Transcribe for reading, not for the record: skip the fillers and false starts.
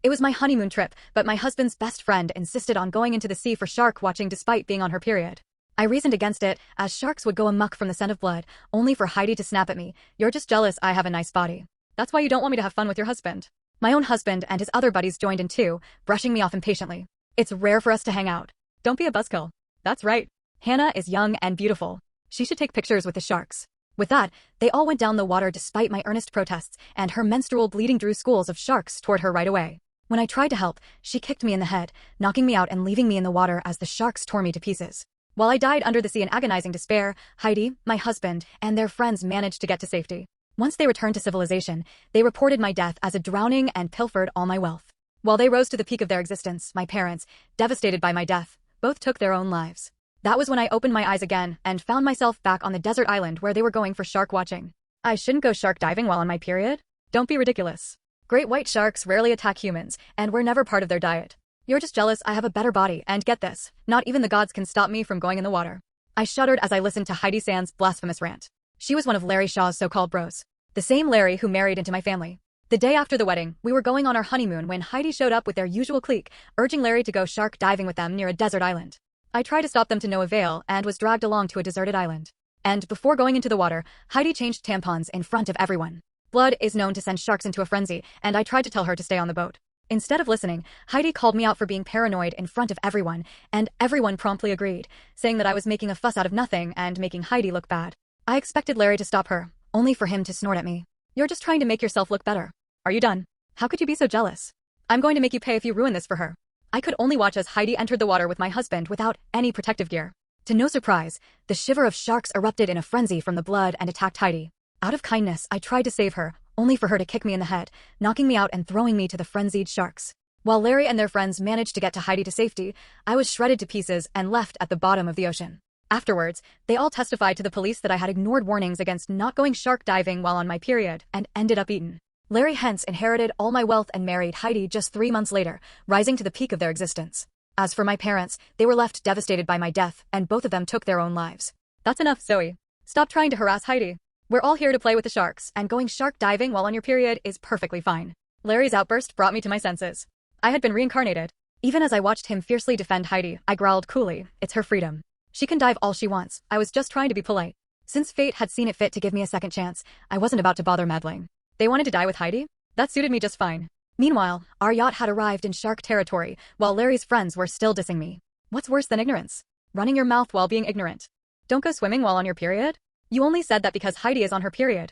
It was my honeymoon trip, but my husband's best friend insisted on going into the sea for shark watching despite being on her period. I reasoned against it, as sharks would go amok from the scent of blood, only for Heidi to snap at me. "You're just jealous I have a nice body. That's why you don't want me to have fun with your husband." My own husband and his other buddies joined in too, brushing me off impatiently. "It's rare for us to hang out. Don't be a buzzkill." "That's right. Hannah is young and beautiful. She should take pictures with the sharks." With that, they all went down the water despite my earnest protests, and her menstrual bleeding drew schools of sharks toward her right away. When I tried to help, she kicked me in the head, knocking me out and leaving me in the water as the sharks tore me to pieces. While I died under the sea in agonizing despair, Heidi, my husband, and their friends managed to get to safety. Once they returned to civilization, they reported my death as a drowning and pilfered all my wealth. While they rose to the peak of their existence, my parents, devastated by my death, both took their own lives. That was when I opened my eyes again and found myself back on the desert island where they were going for shark watching. I shouldn't go shark diving while on my period? Don't be ridiculous. Great white sharks rarely attack humans, and we're never part of their diet. You're just jealous I have a better body, and get this, not even the gods can stop me from going in the water. I shuddered as I listened to Heidi Sand's blasphemous rant. She was one of Larry Shaw's so-called bros. The same Larry who married into my family. The day after the wedding, we were going on our honeymoon when Heidi showed up with their usual clique, urging Larry to go shark diving with them near a desert island. I tried to stop them to no avail and was dragged along to a deserted island. And before going into the water, Heidi changed tampons in front of everyone. Blood is known to send sharks into a frenzy, and I tried to tell her to stay on the boat. Instead of listening, Heidi called me out for being paranoid in front of everyone, and everyone promptly agreed, saying that I was making a fuss out of nothing and making Heidi look bad. I expected Larry to stop her, only for him to snort at me. "You're just trying to make yourself look better. Are you done? How could you be so jealous? I'm going to make you pay if you ruin this for her." I could only watch as Heidi entered the water with my husband without any protective gear. To no surprise, the shiver of sharks erupted in a frenzy from the blood and attacked Heidi. Out of kindness, I tried to save her, only for her to kick me in the head, knocking me out and throwing me to the frenzied sharks. While Larry and their friends managed to get to Heidi to safety, I was shredded to pieces and left at the bottom of the ocean. Afterwards, they all testified to the police that I had ignored warnings against not going shark diving while on my period and ended up eaten. Larry hence inherited all my wealth and married Heidi just 3 months later, rising to the peak of their existence. As for my parents, they were left devastated by my death, and both of them took their own lives. "That's enough, Zoe. Stop trying to harass Heidi. We're all here to play with the sharks, and going shark diving while on your period is perfectly fine." Larry's outburst brought me to my senses. I had been reincarnated. Even as I watched him fiercely defend Heidi, I growled coolly, "It's her freedom. She can dive all she wants. I was just trying to be polite." Since fate had seen it fit to give me a second chance, I wasn't about to bother meddling. They wanted to die with Heidi? That suited me just fine. Meanwhile, our yacht had arrived in shark territory, while Larry's friends were still dissing me. What's worse than ignorance? Running your mouth while being ignorant. Don't go swimming while on your period? You only said that because Heidi is on her period.